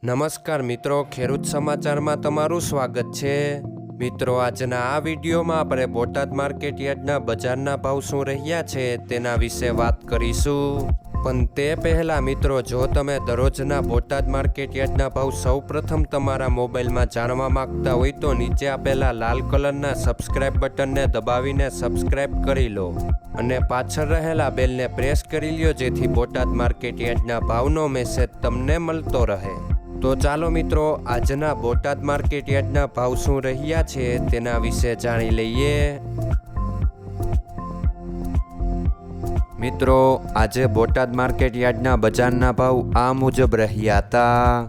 નમસ્કાર મિત્રો, ખેડૂત સમાચારમાં તમારું સ્વાગત છે। મિત્રો, આજના આ વિડીયોમાં આપણે બોટાદ માર્કેટ યાર્ડના બજારના ભાવ શું રહ્યા છે તેના વિશે વાત કરીશું। પણ તે પહેલાં મિત્રો, જો તમે દરરોજના બોટાદ માર્કેટ યાર્ડના ભાવ સૌપ્રથમ તમારા મોબાઈલમાં જાણવા માંગતા હોય તો નીચે આપેલા લાલ કલરના સબસ્ક્રાઇબ બટનને દબાવીને સબસ્ક્રાઇબ કરી લો અને પાછળ રહેલા બેલને પ્રેસ કરી લ્યો, જેથી બોટાદ માર્કેટ યાર્ડના ભાવનો મેસેજ તમને મળતો રહે। તો ચાલો મિત્રો, આજના બોટાદ માર્કેટ યાર્ડના ભાવ શું રહ્યા છે તેના વિશે જાણી લઈએ। મિત્રો, આજે બોટાદ માર્કેટ યાર્ડના બજારના ભાવ આ મુજબ રહ્યા હતા।